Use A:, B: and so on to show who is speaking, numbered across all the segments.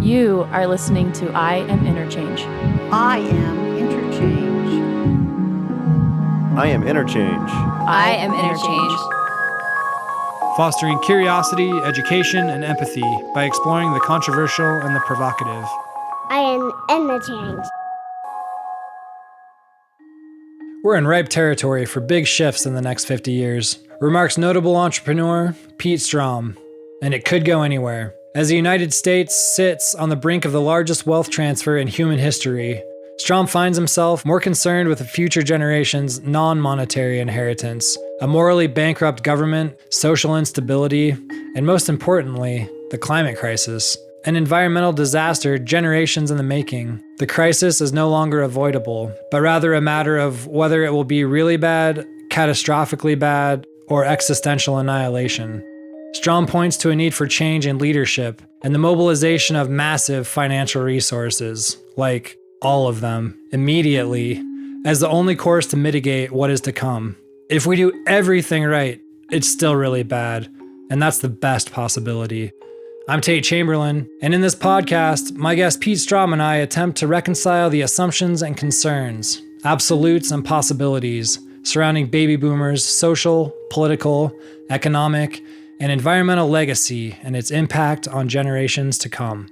A: You are listening to I Am Interchange.
B: I am interchange.
C: I am interchange.
A: I am Interchange.
D: Fostering curiosity, education, and empathy by exploring the controversial and the provocative.
E: I am interchange.
D: We're in ripe territory for big shifts in the next 50 years, remarks notable entrepreneur Pete Strom. And it could go anywhere. As the United States sits on the brink of the largest wealth transfer in human history, Strom finds himself more concerned with the future generation's non-monetary inheritance, a morally bankrupt government, social instability, and most importantly, the climate crisis. An environmental disaster generations in the making. The crisis is no longer avoidable, but rather a matter of whether it will be really bad, catastrophically bad, or existential annihilation. Strom points to a need for change in leadership and the mobilization of massive financial resources, like all of them, immediately, as the only course to mitigate what is to come. If we do everything right, it's still really bad, and that's the best possibility. I'm Tate Chamberlain, and in this podcast, my guest Pete Strom and I attempt to reconcile the assumptions and concerns, absolutes and possibilities surrounding baby boomers' social, political, economic, and environmental legacy and its impact on generations to come.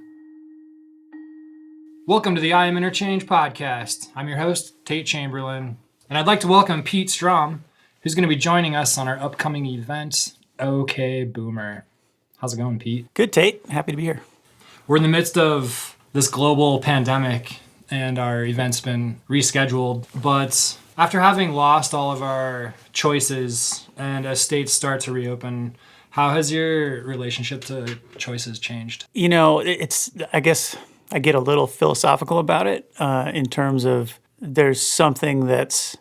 D: Welcome to the I Am Interchange podcast. I'm your host, Tate Chamberlain, and I'd like to welcome Pete Strom, who's going to be joining us on our upcoming event, OK Boomer. How's it going, Pete?
F: Good, Tate. Happy to be here.
D: We're in the midst of this global pandemic, and our event's been rescheduled, but after having lost all of our choices and as states start to reopen, how has your relationship to choices changed?
F: You know, I guess I get a little philosophical about it in terms of there's something that's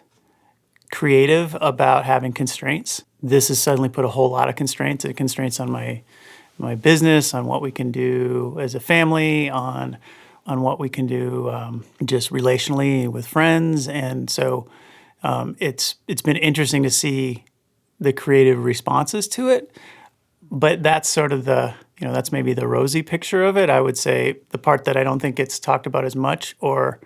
F: creative about having constraints. This has suddenly put a whole lot of constraints. It constraints on my business, on what we can do as a family, on what we can do just relationally with friends. And so it's been interesting to see the creative responses to it. But that's sort of that's maybe the rosy picture of it. I would say the part that I don't think gets talked about as much, or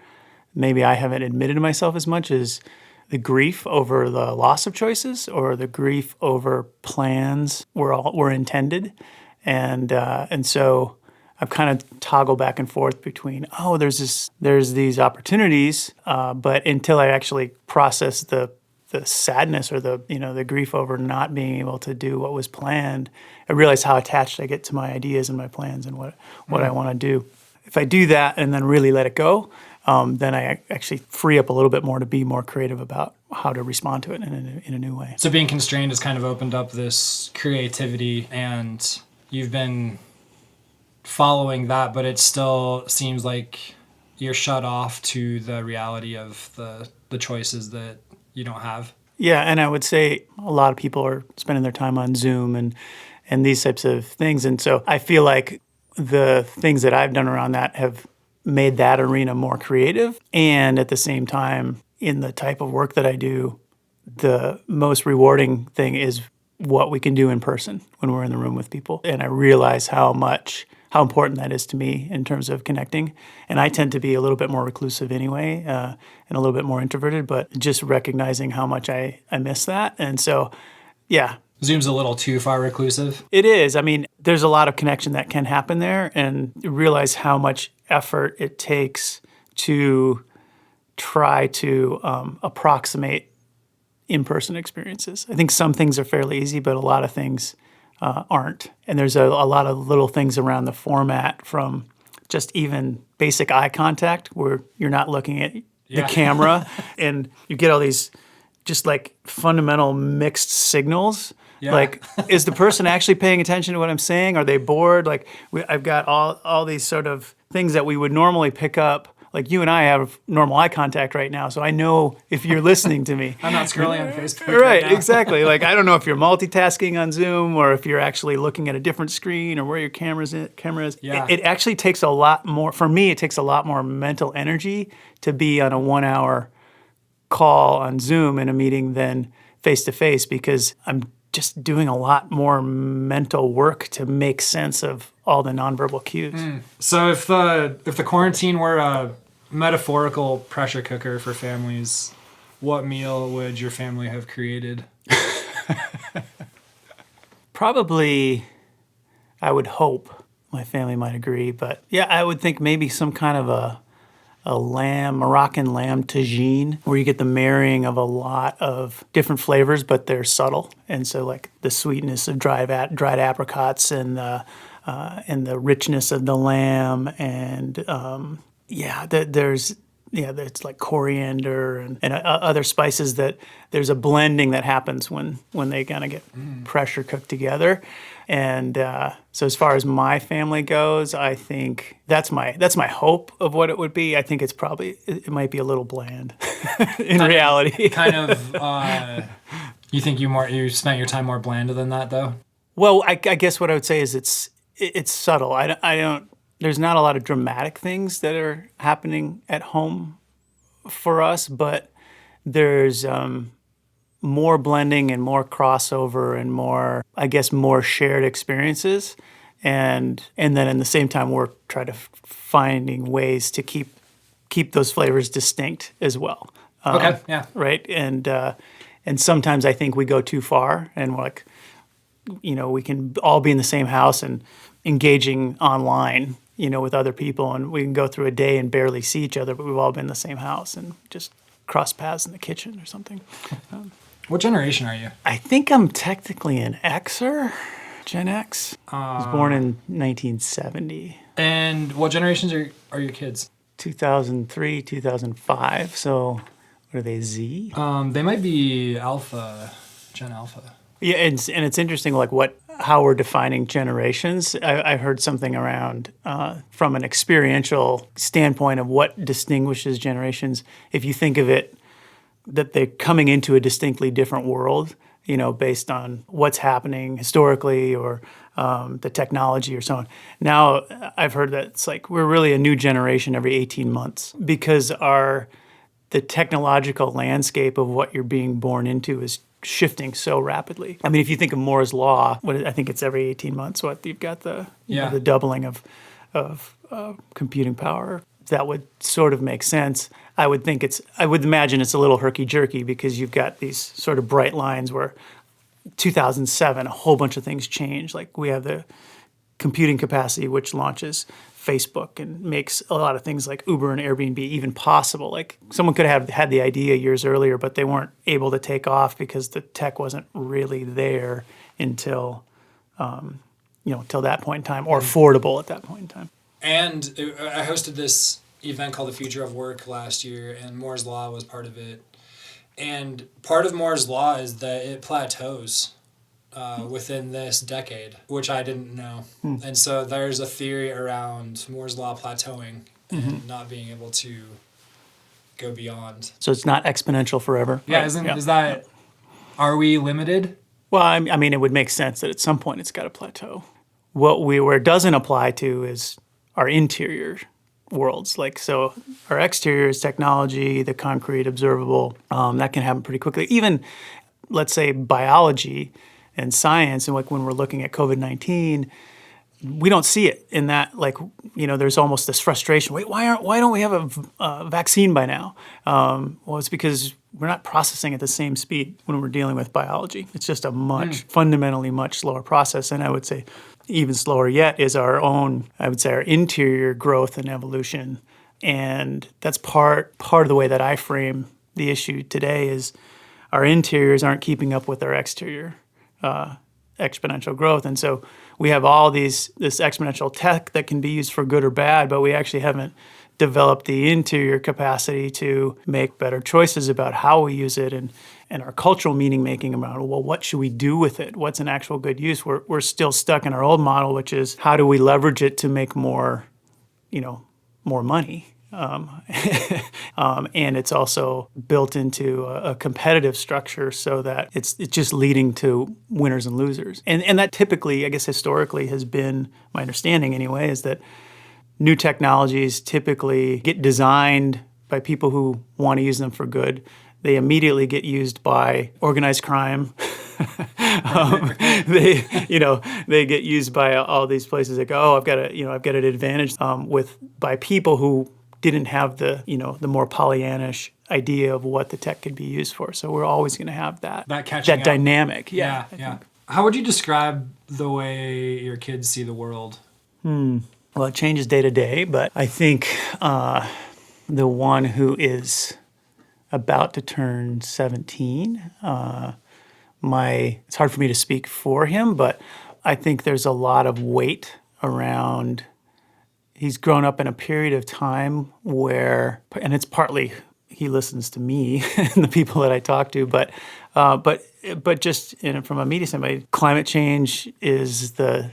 F: maybe I haven't admitted to myself as much, is the grief over the loss of choices or the grief over plans were intended. And so I've kind of toggled back and forth between, there's these opportunities, but until I actually process the sadness or the grief over not being able to do what was planned, I realize how attached I get to my ideas and my plans and what I want to do. If I do that and then really let it go, then I actually free up a little bit more to be more creative about how to respond to it in a new way.
D: So being constrained has kind of opened up this creativity, and you've been following that, but it still seems like you're shut off to the reality of the choices that you don't have.
F: Yeah, and I would say a lot of people are spending their time on Zoom and these types of things. And so I feel like the things that I've done around that have made that arena more creative. And at the same time, in the type of work that I do, the most rewarding thing is what we can do in person when we're in the room with people. And I realize how important that is to me in terms of connecting. And I tend to be a little bit more reclusive anyway, and a little bit more introverted, but just recognizing how much I miss that. And so, yeah.
D: Zoom's a little too far reclusive.
F: It is. I mean, there's a lot of connection that can happen there, and realize how much effort it takes to try to approximate in-person experiences. I think some things are fairly easy, but a lot of things aren't. And there's a lot of little things around the format, from just even basic eye contact where you're not looking at the camera and you get all these just like fundamental mixed signals. Yeah. Like, is the person actually paying attention to what I'm saying? Are they bored? Like, I've got all these sort of things that we would normally pick up. Like, you and I have normal eye contact right now, so I know if you're listening to me.
D: I'm not scrolling on Facebook.
F: Right,
D: now.
F: Exactly. Like, I don't know if you're multitasking on Zoom or if you're actually looking at a different screen or where your camera is.
D: Yeah.
F: It actually takes a lot more, for me, it takes a lot more mental energy to be on a 1-hour call on Zoom in a meeting than face-to-face, because I'm just doing a lot more mental work to make sense of all the nonverbal cues.
D: So if the quarantine were a metaphorical pressure cooker for families, what meal would your family have created?
F: Probably, I would hope my family might agree, but yeah, I would think maybe some kind of a Moroccan lamb tagine, where you get the marrying of a lot of different flavors, but they're subtle. And so like the sweetness of dried apricots and the richness of the lamb and there's like coriander and other spices that there's a blending that happens when they kind of get pressure cooked together. And so as far as my family goes, I think that's my hope of what it would be. I think it might be a little bland in reality.
D: You think you spent your time more bland than that though?
F: Well, I guess what I would say is it's subtle. There's not a lot of dramatic things that are happening at home for us, but there's more blending and more crossover and more shared experiences. And then at the same time, we're trying to finding ways to keep those flavors distinct as well.
D: Okay, yeah.
F: Right? And sometimes I think we go too far and we're like, we can all be in the same house and engaging online, with other people, and we can go through a day and barely see each other, but we've all been in the same house and just cross paths in the kitchen or something.
D: What generation are you?
F: I think I'm technically an Xer, Gen X. I was born in 1970.
D: And what generations are your kids?
F: 2003, 2005. So what are they, Z?
D: They might be Gen Alpha.
F: Yeah, and it's interesting, like how we're defining generations. I heard something around from an experiential standpoint of what distinguishes generations. If you think of it, that they're coming into a distinctly different world, based on what's happening historically or the technology or so on. Now, I've heard that it's like we're really a new generation every 18 months because the technological landscape of what you're being born into is shifting so rapidly. I mean, if you think of Moore's law, I think it's every 18 months. You've got the doubling of computing power. That would sort of make sense. I would imagine it's a little herky-jerky because you've got these sort of bright lines where 2007, a whole bunch of things changed. Like we have the computing capacity, which launches Facebook and makes a lot of things like Uber and Airbnb even possible. Like someone could have had the idea years earlier, but they weren't able to take off because the tech wasn't really there until that point in time, or affordable at that point in time.
D: And I hosted this event called the Future of Work last year, and Moore's Law was part of it. And part of Moore's Law is that it plateaus within this decade, which I didn't know. And so there's a theory around Moore's Law plateauing and not being able to go beyond.
F: So it's not exponential forever?
D: Yeah, is that, are we limited?
F: Well, I mean, it would make sense that at some point it's got to plateau. Where it doesn't apply to is our interior worlds. Like, so our exterior is technology, the concrete, observable, that can happen pretty quickly. Even, let's say, biology and science, and like when we're looking at COVID-19, we don't see it in that, there's almost this frustration. Wait, why don't we have a vaccine by now? Well, it's because we're not processing at the same speed when we're dealing with biology. It's just a fundamentally much slower process. And I would say even slower yet is our interior growth and evolution. And that's part of the way that I frame the issue today is our interiors aren't keeping up with our exterior exponential growth. And so we have all this exponential tech that can be used for good or bad, but we actually haven't developed the interior capacity to make better choices about how we use it and our cultural meaning making about, well, what should we do with it? What's an actual good use? We're still stuck in our old model, which is how do we leverage it to make more money? And it's also built into a competitive structure so that it's just leading to winners and losers. And that typically, I guess historically, has been my understanding anyway, is that new technologies typically get designed by people who want to use them for good. They immediately get used by organized crime They get used by all these places that go, oh, I've got an advantage by people who didn't have the more Pollyannish idea of what the tech could be used for. So we're always going to have that
D: catching up.
F: dynamic.
D: Yeah. How would you describe the way your kids see the world?
F: Well, it changes day to day, but I think the one who is about to turn 17, it's hard for me to speak for him, but I think there's a lot of weight around. He's grown up in a period of time where, and it's partly he listens to me and the people that I talk to, but just from a media standpoint, climate change is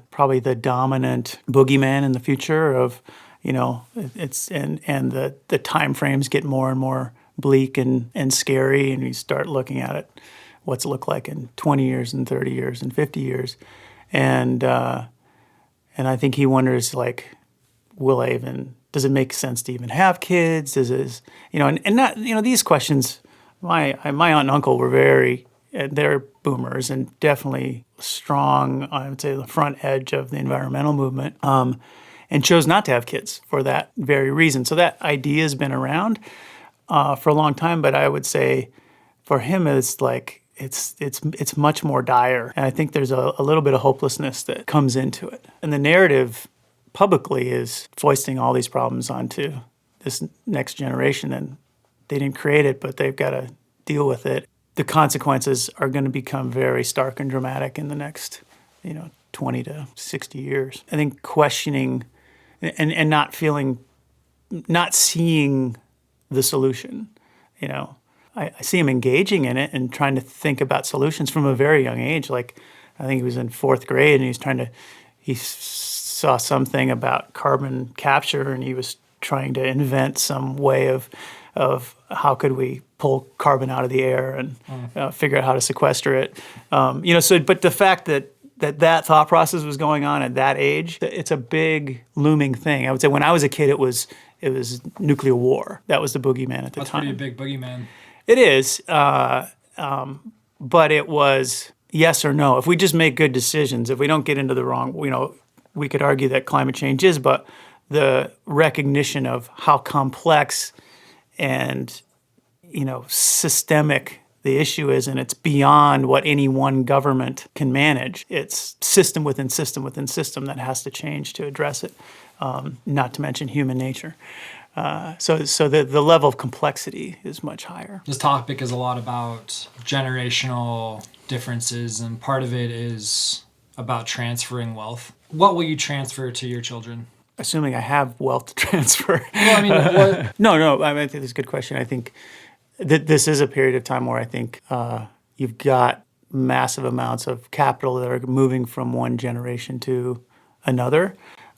F: probably the dominant boogeyman in the future of, it's and the time frames get more and more bleak and scary, and you start looking at it, what's it look like in 20 years and 30 years and 50 years, and I think he wonders, like, does it make sense to even have kids? Does it, and not, these questions, my aunt and uncle were they're boomers and definitely strong, I would say, the front edge of the environmental movement, and chose not to have kids for that very reason. So that idea has been around for a long time, but I would say for him, it's like, it's much more dire. And I think there's a little bit of hopelessness that comes into it. And the narrative publicly is foisting all these problems onto this next generation, and they didn't create it, but they've got to deal with it. The consequences are going to become very stark and dramatic in the next, 20 to 60 years. I think questioning and not seeing the solution, I see him engaging in it and trying to think about solutions from a very young age. Like, I think he was in 4th grade and he saw something about carbon capture, and he was trying to invent some way of how could we pull carbon out of the air and figure out how to sequester it. But the fact that thought process was going on at that age, it's a big looming thing. I would say when I was a kid, it was nuclear war. That was the boogeyman at the time.
D: That's pretty big boogeyman.
F: It is, but it was yes or no. If we just make good decisions, if we don't get into the wrong, we could argue that climate change is, but the recognition of how complex and, systemic the issue is, and it's beyond what any one government can manage. It's system within system within system that has to change to address it, not to mention human nature. So the level of complexity is much higher.
D: This topic is a lot about generational differences, and part of it is about transferring wealth. What will you transfer to your children?
F: Assuming I have wealth to transfer.
D: Well, I mean, what?
F: No. I think that's a good question. I think that this is a period of time where I think you've got massive amounts of capital that are moving from one generation to another,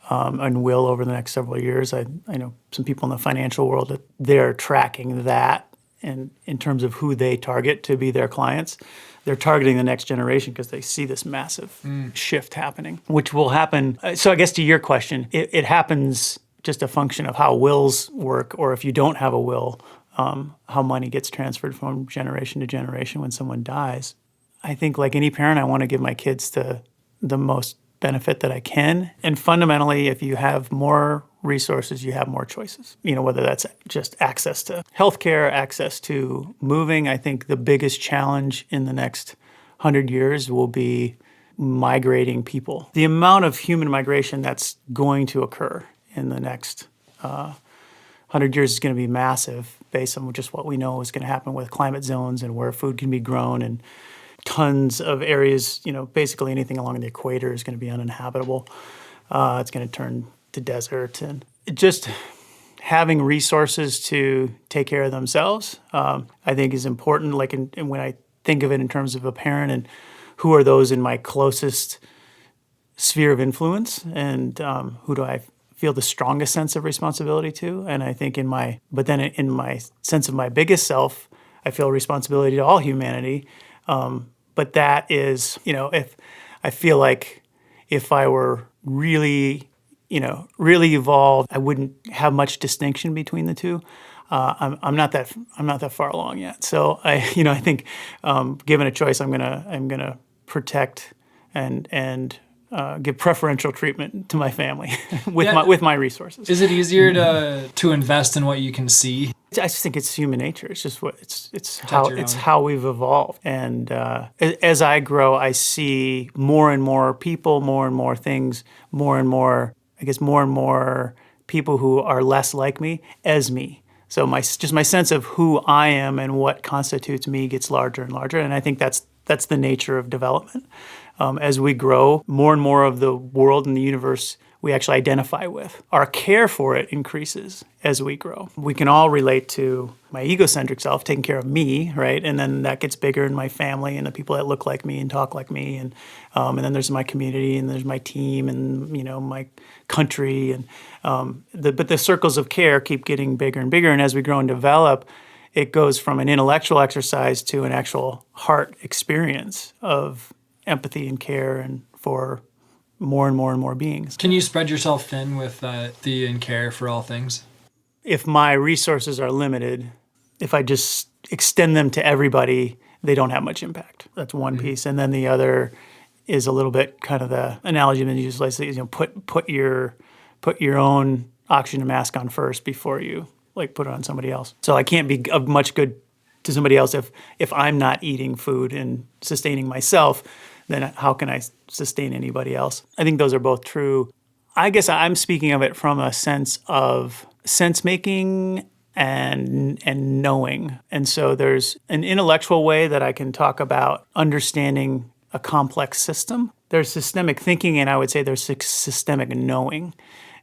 F: and will over the next several years. I know some people in the financial world that they're tracking that, and in terms of who they target to be their clients. They're targeting the next generation because they see this massive shift happening, which will happen. So I guess to your question, it happens just a function of how wills work, or if you don't have a will, how money gets transferred from generation to generation when someone dies. I think like any parent, I want to give my kids the most benefit that I can. And fundamentally, if you have more resources, you have more choices. Whether that's just access to healthcare, access to moving. I think the biggest challenge in the next 100 years will be migrating people. The amount of human migration that's going to occur in the next 100 years is going to be massive based on just what we know is going to happen with climate zones and where food can be grown, and tons of areas, basically anything along the equator is going to be uninhabitable. It's going to turn to desert, and just having resources to take care of themselves, I think is important. Like when I think of it in terms of a parent and who are those in my closest sphere of influence, and who do I feel the strongest sense of responsibility to? And I think in my sense of my biggest self, I feel responsibility to all humanity. But that is, if I feel like if I were really evolved, I wouldn't have much distinction between the two. I'm not that far along yet. So I think given a choice, I'm gonna protect and give preferential treatment to my family with my resources.
D: Is it easier to invest in what you can see?
F: I just think it's human nature. It's just it's
D: your own.
F: how we've evolved. And as I grow, I see more and more people, more and more things, more and more people who are less like me as me. So my sense of who I am and what constitutes me gets larger and larger. And I think that's the nature of development. As we grow, more and more of the world and the universe we actually identify with. Our care for it increases as we grow. We can all relate to my egocentric self taking care of me, right? And then that gets bigger in my family and the people that look like me and talk like me, and then there's my community and there's my team and my country, and but the circles of care keep getting bigger and bigger. And as we grow and develop, it goes from an intellectual exercise to an actual heart experience of empathy and care and for more and more and more beings.
D: Can you spread yourself thin with the and care for all things?
F: If my resources are limited, if I just extend them to everybody, they don't have much impact. That's one piece. And then the other is a little bit kind of the analogy that you use, like, put your own oxygen mask on first before you put it on somebody else. So I can't be of much good to somebody else if I'm not eating food and sustaining myself. Then how can I sustain anybody else? I think those are both true. I guess I'm speaking of it from a sense of sense-making and knowing. And so there's an intellectual way that I can talk about understanding a complex system. There's systemic thinking, and I would say there's systemic knowing.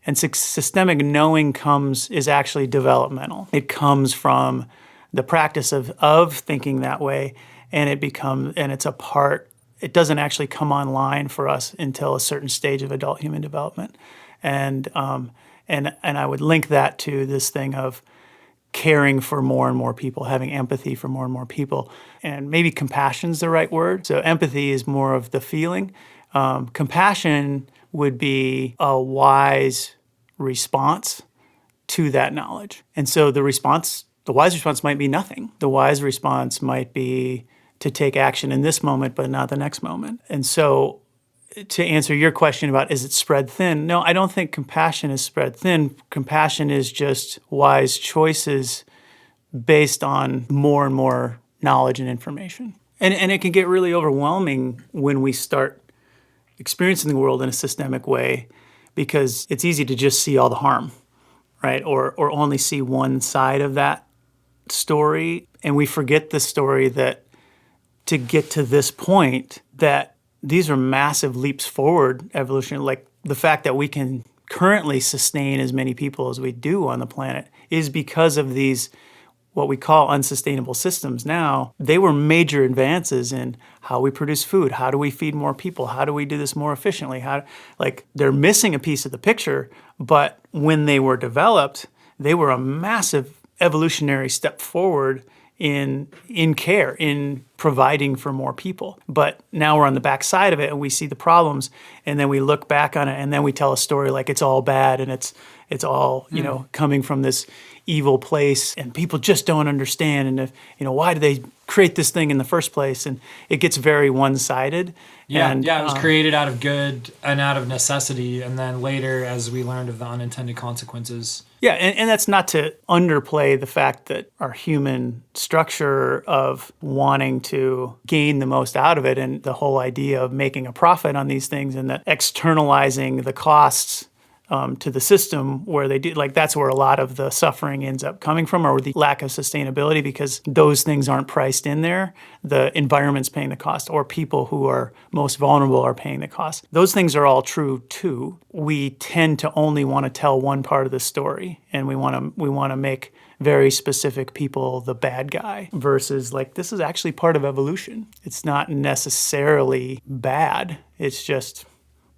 F: And systemic knowing is actually developmental. It comes from the practice of thinking that way, and it's a part. It doesn't actually come online for us until a certain stage of adult human development, and I would link that to this thing of caring for more and more people, having empathy for more and more people, and maybe compassion's the right word. So empathy is more of the feeling. Compassion would be a wise response to that knowledge, and so the wise response might be nothing. The wise response might be to take action in this moment, but not the next moment. And so to answer your question about is it spread thin, no, I don't think compassion is spread thin. Compassion is just wise choices based on more and more knowledge and information. And it can get really overwhelming when we start experiencing the world in a systemic way, because it's easy to just see all the harm, right? Or only see one side of that story. And we forget the story that to get to this point, that these are massive leaps forward evolution. Like the fact that we can currently sustain as many people as we do on the planet is because of these, what we call unsustainable systems now. They were major advances in how we produce food. How do we feed more people? How do we do this more efficiently? They're missing a piece of the picture, but when they were developed, they were a massive evolutionary step forward in care, in providing for more people. But now we're on the back side of it and we see the problems, and then we look back on it and then we tell a story like it's all bad and it's all, coming from this evil place and people just don't understand, and why do they create this thing in the first place? And it gets very one-sided.
D: It was created out of good and out of necessity, and then later as we learned of the unintended consequences.
F: Yeah, and that's not to underplay the fact that our human structure of wanting to gain the most out of it, and the whole idea of making a profit on these things, and that externalizing the costs to the system where they do, that's where a lot of the suffering ends up coming from, or the lack of sustainability, because those things aren't priced in there. The environment's paying the cost, or people who are most vulnerable are paying the cost. Those things are all true too. We tend to only want to tell one part of the story, and we want to make very specific people the bad guy, versus this is actually part of evolution. It's not necessarily bad. It's just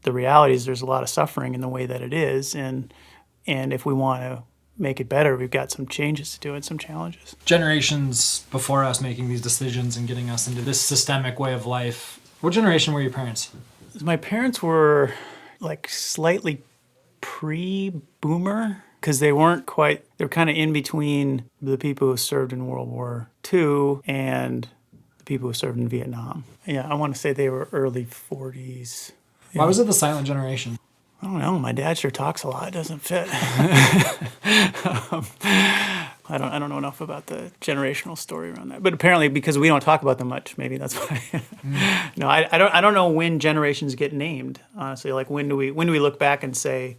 F: the reality is there's a lot of suffering in the way that it is, and if we want to make it better, we've got some changes to do and some challenges.
D: Generations before us making these decisions and getting us into this systemic way of life. What generation were your parents?
F: My parents were slightly pre-boomer. because they weren't quite, they're kind of in between the people who served in World War II and the people who served in Vietnam. Yeah, I want to say they were early 40s.
D: Why was it the silent generation?
F: I don't know. My dad sure talks a lot. It doesn't fit. I don't know enough about the generational story around that. But apparently, because we don't talk about them much, maybe that's why. No, I don't know when generations get named. Honestly, like when do we look back and say,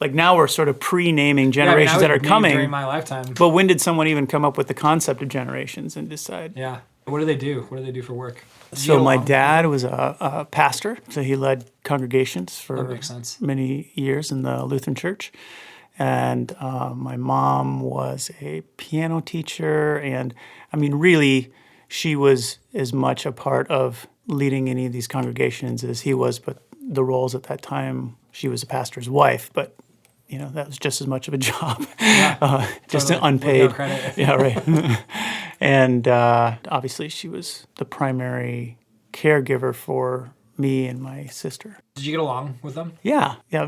F: like now we're sort of pre-naming generations that are coming
D: during my lifetime.
F: But when did someone even come up with the concept of generations and decide?
D: Yeah. What do they do? What do they do for work?
F: So my dad was a pastor, so he led congregations for
D: That makes sense.
F: many years in the Lutheran Church. And my mom was a piano teacher. And I mean, really, she was as much a part of leading any of these congregations as he was, but the roles at that time, she was a pastor's wife, but you know, that was just as much of a job,
D: Yeah,
F: just
D: totally.
F: an unpaid.
D: Without credit.
F: Yeah, right. And obviously, she was the primary caregiver for me and my sister.
D: Did you get along with them?
F: Yeah, I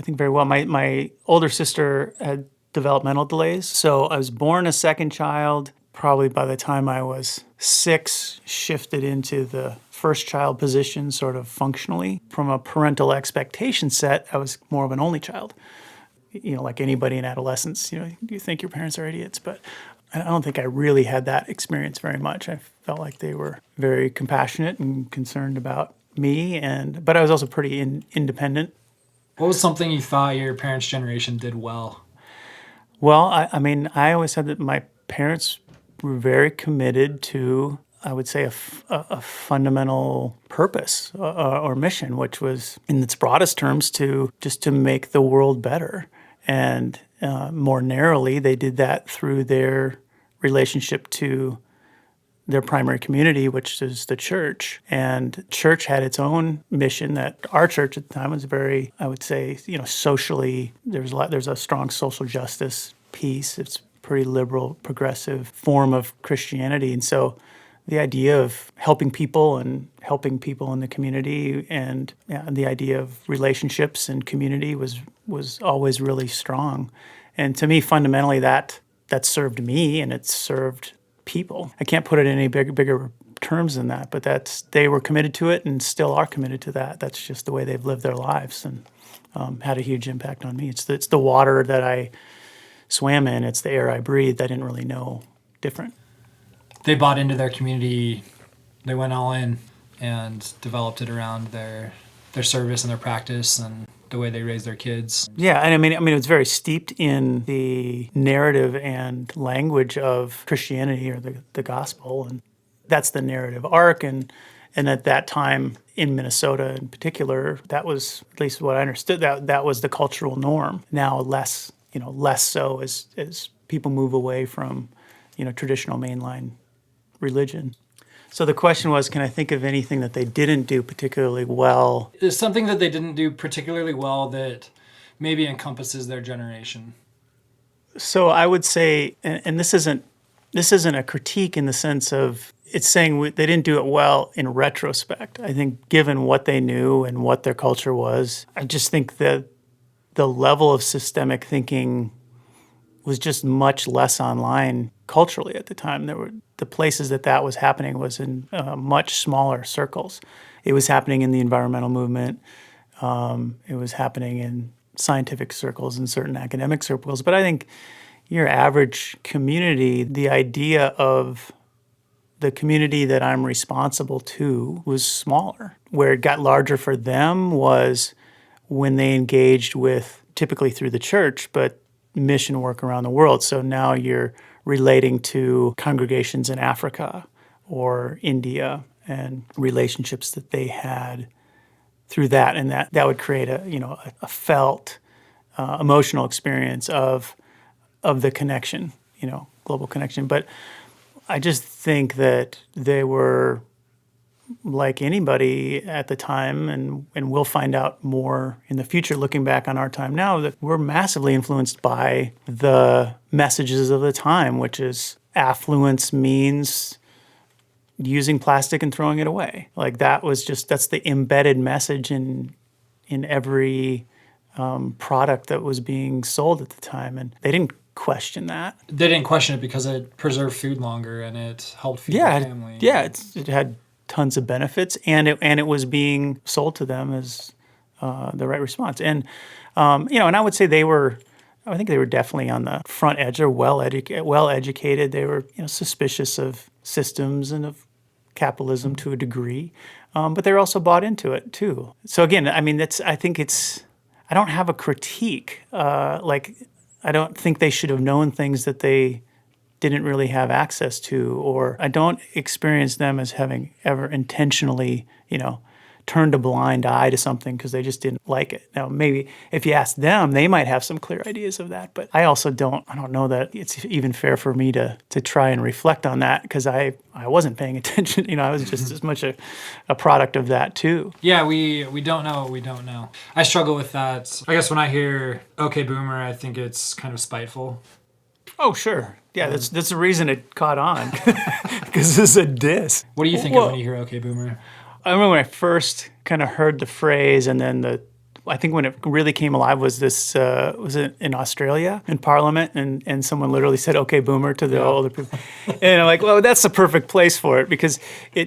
F: think very well. My older sister had developmental delays, so I was born a second child. Probably by the time I was 6, shifted into the first child position sort of functionally. From a parental expectation set, I was more of an only child. You know, like anybody in adolescence, you know, you think your parents are idiots, but I don't think I really had that experience very much. I felt like they were very compassionate and concerned about me, but I was also pretty independent.
D: What was something you thought your parents' generation did well?
F: Well, I mean, I always said that my parents were very committed to, I would say, a fundamental purpose or mission, which was, in its broadest terms, to make the world better. And more narrowly, they did that through their relationship to their primary community, which is the church. And church had its own mission that our church at the time was very, I would say, you know, socially, there's a strong social justice piece. It's a pretty liberal, progressive form of Christianity. And so the idea of helping people in the community and the idea of relationships and community was always really strong. And to me, fundamentally, that served me and it served people. I can't put it in any bigger terms than that, but they were committed to it and still are committed to that. That's just the way they've lived their lives and had a huge impact on me. It's the water that I swam in. It's the air I breathed. I didn't really know different.
D: They bought into their community. They went all in and developed it around their service and their practice and the way they raised their kids.
F: Yeah, and I mean, it's very steeped in the narrative and language of Christianity or the gospel, and that's the narrative arc. And at that time in Minnesota, in particular, that was, at least what I understood, that was the cultural norm. Now less so as people move away from, you know, traditional mainline religion. So the question was, can I think of anything that they didn't do particularly well?
D: Is something that they didn't do particularly well that maybe encompasses their generation?
F: So I would say, and this isn't a critique in the sense of it's saying they didn't do it well in retrospect. I think given what they knew and what their culture was, I just think that the level of systemic thinking was just much less online culturally at the time. The places that was happening was in much smaller circles. It was happening in the environmental movement. It was happening in scientific circles and certain academic circles. But I think your average community, the idea of the community that I'm responsible to was smaller. Where it got larger for them was when they engaged with, typically through the church, but mission work around the world. So now you're relating to congregations in Africa or India and relationships that they had through that, and that would create a felt emotional experience of the connection, global connection. But I just think that they were like anybody at the time, and we'll find out more in the future looking back on our time now, that we're massively influenced by the messages of the time, which is affluence means using plastic and throwing it away. Like that's the embedded message in every product that was being sold at the time, and they didn't question that.
D: They didn't question it because it preserved food longer and it helped feed
F: Yeah,
D: the family.
F: it had tons of benefits, and it was being sold to them as the right response. And and I would say I think they were definitely on the front edge. They're well educated. They were suspicious of systems and of capitalism to a degree, but they're also bought into it too. So again, I mean, I don't have a critique. I don't think they should have known things that they didn't really have access to, or I don't experience them as having ever intentionally, turned a blind eye to something because they just didn't like it. Now, maybe if you ask them, they might have some clear ideas of that, but I don't know that it's even fair for me to try and reflect on that because I wasn't paying attention. I was just as much a product of that too.
D: Yeah, we don't know what we don't know. I struggle with that. I guess when I hear "Okay, Boomer," I think it's kind of spiteful.
F: Oh, sure. Yeah, that's the reason it caught on, because it's a diss.
D: What do you think of when you hear "Okay, Boomer"?
F: I remember when I first kind of heard the phrase, and then I think when it really came alive was this, was it in Australia, in Parliament, and someone literally said, "Okay, Boomer," to the older people. And I'm like, well, that's the perfect place for it, because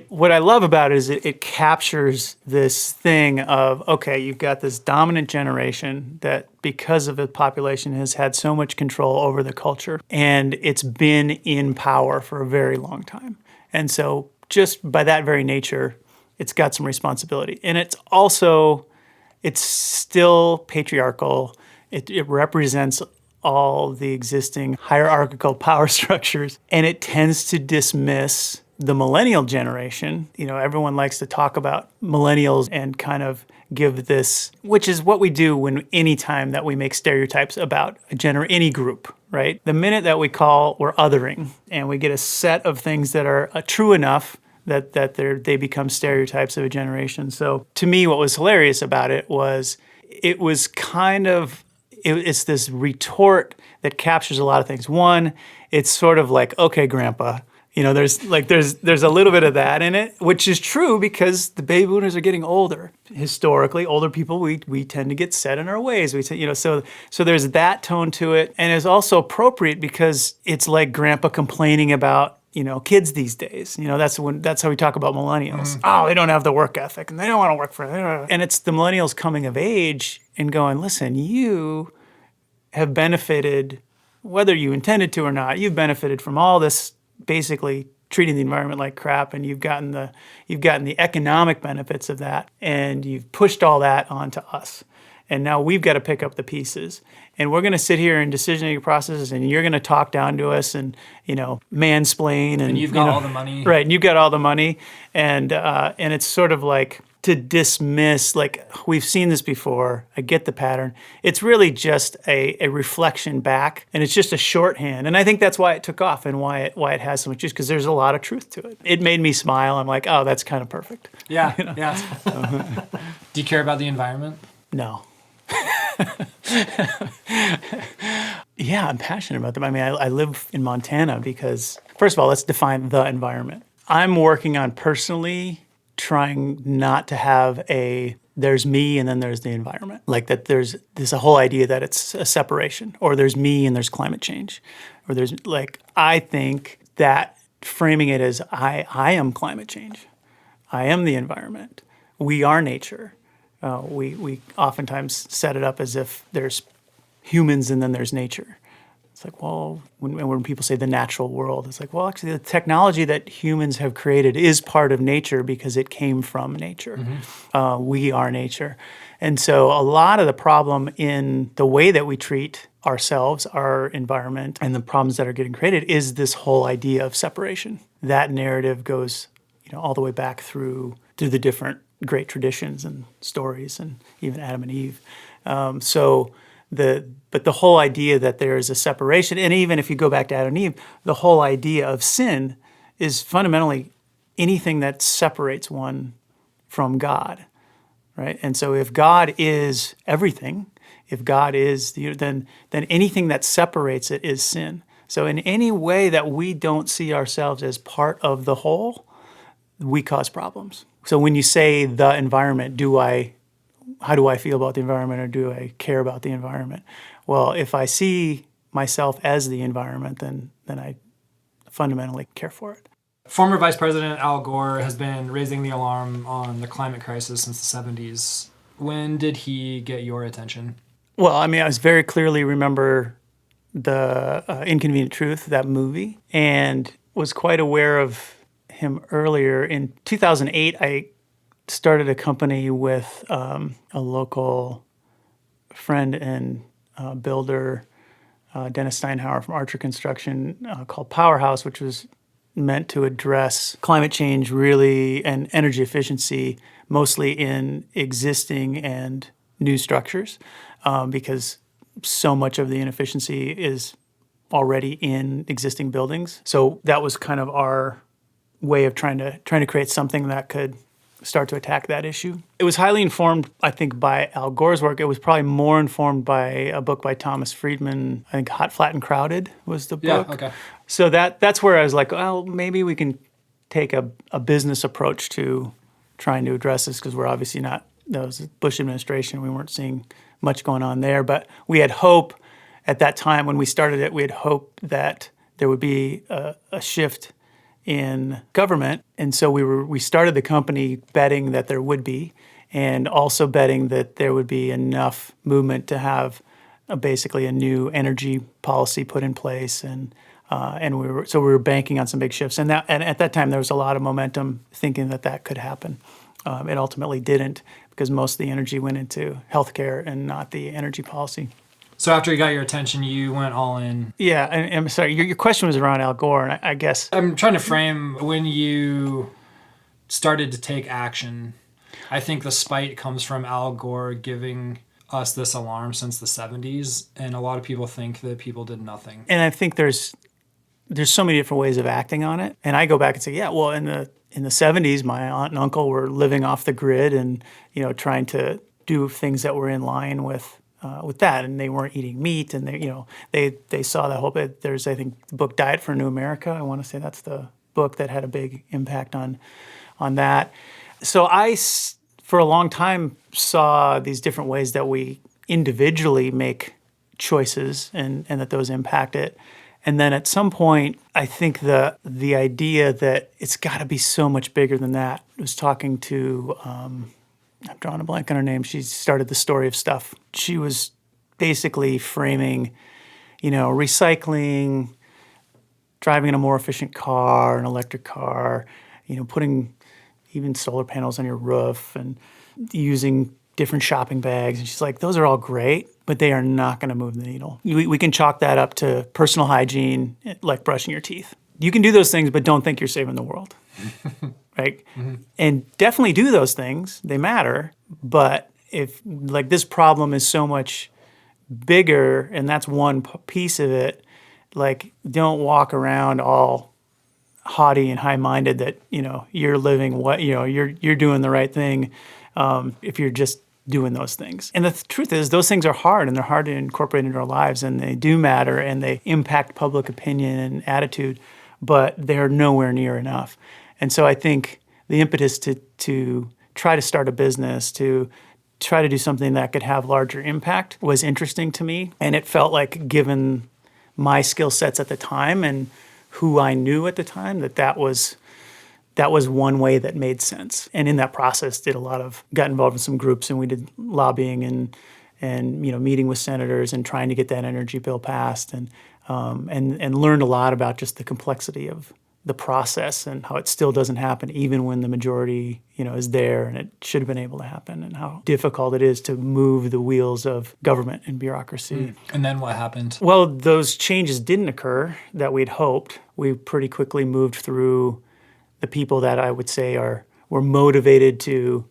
F: what I love about it is it captures this thing of, okay, you've got this dominant generation that, because of the population, has had so much control over the culture, and it's been in power for a very long time. And so just by that very nature, it's got some responsibility. And it's still patriarchal. It represents all the existing hierarchical power structures, and it tends to dismiss the millennial generation. Everyone likes to talk about millennials and kind of give this, which is what we do any time that we make stereotypes about any group, right? The minute that we're othering, and we get a set of things that are true enough that they become stereotypes of a generation. So to me, what was hilarious about it was it's this retort that captures a lot of things. One, it's sort of like, okay, Grandpa. There's a little bit of that in it, which is true because the baby boomers are getting older. Historically, older people, we tend to get set in our ways. So there's that tone to it, and it's also appropriate because it's like Grandpa complaining about kids these days. That's how we talk about millennials. Oh, they don't have the work ethic, and they don't want to work for it. And it's the millennials coming of age and going, listen, you have benefited, whether you intended to or not. You've benefited from all this, basically treating the environment like crap, and you've gotten the economic benefits of that, and you've pushed all that onto us. And now we've got to pick up the pieces. And we're going to sit here in decision-making processes, and you're going to talk down to us and, mansplain.
D: And you've got all the money.
F: Right, and you've got all the money. And it's sort of like to dismiss, like, we've seen this before. I get the pattern. It's really just a reflection back, and it's just a shorthand. And I think that's why it took off and why it has so much use, because there's a lot of truth to it. It made me smile. I'm like, oh, that's kind of perfect.
D: Yeah, yeah. Do you care about the environment?
F: No. Yeah, I'm passionate about them. I mean, I live in Montana because, first of all, let's define the environment. I'm working on personally trying not to have there's me and then there's the environment. Like that there's a whole idea that it's a separation, or there's me and there's climate change. Or I think that framing it as I am climate change. I am the environment. We are nature. We oftentimes set it up as if there's humans and then there's nature. It's like, well, when people say the natural world, it's like, well, actually the technology that humans have created is part of nature because it came from nature. Mm-hmm. We are nature. And so a lot of the problem in the way that we treat ourselves, our environment, and the problems that are getting created is this whole idea of separation. That narrative goes, all the way back through the different great traditions and stories, and even Adam and Eve. But the whole idea that there is a separation, and even if you go back to Adam and Eve, the whole idea of sin is fundamentally anything that separates one from God, right? And so if God is everything, if God is then anything that separates it is sin. So in any way that we don't see ourselves as part of the whole, we cause problems. So when you say the environment, how do I feel about the environment, or do I care about the environment? Well, if I see myself as the environment, then I fundamentally care for it.
D: Former Vice President Al Gore has been raising the alarm on the climate crisis since the 70s. When did he get your attention?
F: Well, I mean, I was very clearly remember the Inconvenient Truth, that movie, and was quite aware of him earlier. In 2008, I started a company with a local friend and builder, Dennis Steinhauer from Archer Construction, called Powerhouse, which was meant to address climate change really and energy efficiency, mostly in existing and new structures, because so much of the inefficiency is already in existing buildings. So that was kind of our way of trying to create something that could start to attack that issue. It was highly informed, I think, by Al Gore's work. It was probably more informed by a book by Thomas Friedman. I think Hot, Flat, and Crowded was the book.
D: Yeah, okay.
F: So that's where I was like, well, maybe we can take a business approach to trying to address this, because we're obviously not, that was the Bush administration. We weren't seeing much going on there. But we had hope at that time when we started it, we had hoped that there would be a shift in government. And so we started the company betting that there would be, and also betting that there would be enough movement to have basically a new energy policy put in place. And we were banking on some big shifts. And at that time, there was a lot of momentum thinking that could happen. It ultimately didn't, because most of the energy went into healthcare and not the energy policy.
D: So after he got your attention, you went all in.
F: Yeah, and I'm sorry, your question was around Al Gore, and I guess...
D: I'm trying to frame when you started to take action. I think the spite comes from Al Gore giving us this alarm since the 70s, and a lot of people think that people did nothing.
F: And I think there's so many different ways of acting on it. And I go back and say, yeah, well, in the 70s, my aunt and uncle were living off the grid and, trying to do things that were in line with that, and they weren't eating meat, and they saw that whole bit. There's, I think, the book Diet for a New America. I want to say that's the book that had a big impact on that. So I, for a long time, saw these different ways that we individually make choices and that those impact it. And then at some point, I think the idea that it's got to be so much bigger than that. I was talking to, I'm drawing a blank on her name. She started The Story of Stuff. She was basically framing, recycling, driving in a more efficient car, an electric car, putting even solar panels on your roof and using different shopping bags. And she's like, those are all great, but they are not going to move the needle. We can chalk that up to personal hygiene, like brushing your teeth. You can do those things, but don't think you're saving the world. Right? Mm-hmm. And definitely do those things. They matter. But if this problem is so much bigger, and that's one piece of it, don't walk around all haughty and high-minded that, you're living you're doing the right thing if you're just doing those things. And the truth is, those things are hard, and they're hard to incorporate into our lives, and they do matter, and they impact public opinion and attitude, but they're nowhere near enough. And so I think the impetus to try to start a business, to try to do something that could have larger impact was interesting to me. And it felt like, given my skill sets at the time and who I knew at the time, that was one way that made sense. And in that process, got involved in some groups, and we did lobbying and meeting with senators and trying to get that energy bill passed, and learned a lot about just the complexity of the process and how it still doesn't happen even when the majority, is there, and it should have been able to happen, and how difficult it is to move the wheels of government and bureaucracy.
D: And then what happened?
F: Well, those changes didn't occur that we'd hoped. We pretty quickly moved through the people that I would say were motivated to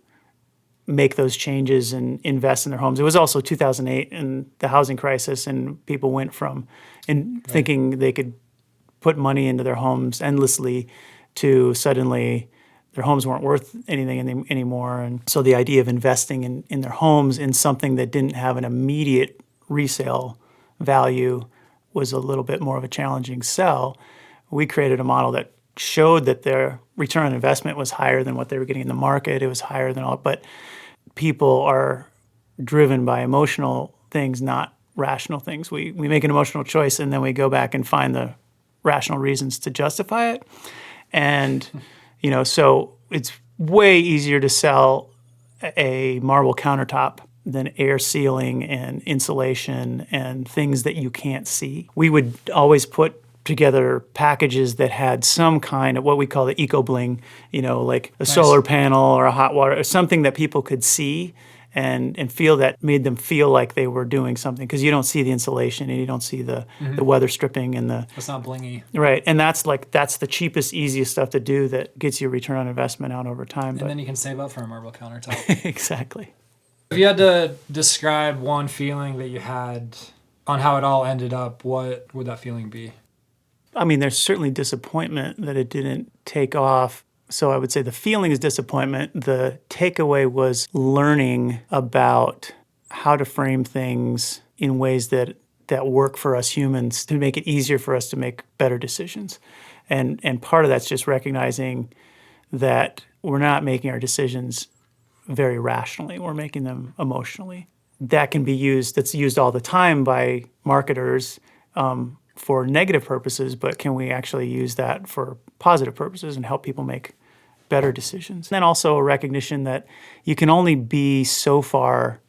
F: make those changes and invest in their homes. It was also 2008 and the housing crisis, and people went from thinking they could put money into their homes endlessly to suddenly their homes weren't worth anything anymore. And so the idea of investing in their homes in something that didn't have an immediate resale value was a little bit more of a challenging sell. We created a model that showed that their return on investment was higher than what they were getting in the market. It was higher than all, but people are driven by emotional things, not rational things. We make an emotional choice and then we go back and find the rational reasons to justify it. And, so it's way easier to sell a marble countertop than air sealing and insulation and things that you can't see. We would always put together packages that had some kind of what we call the eco bling, like a solar panel or a hot water or something that people could see and feel, that made them feel like they were doing something, because you don't see the insulation and you don't see the weather stripping and the...
D: It's not blingy.
F: Right, and that's the cheapest, easiest stuff to do that gets you return on investment out over time.
D: And then you can save up for a marble countertop.
F: Exactly.
D: If you had to describe one feeling that you had on how it all ended up, what would that feeling be?
F: I mean, there's certainly disappointment that it didn't take off. So I would say the feeling is disappointment. The takeaway was learning about how to frame things in ways that work for us humans to make it easier for us to make better decisions. And part of that's just recognizing that we're not making our decisions very rationally. We're making them emotionally. That can be used, that's used all the time by marketers for negative purposes, but can we actually use that for positive purposes and help people make better decisions? And then also a recognition that you can only be so far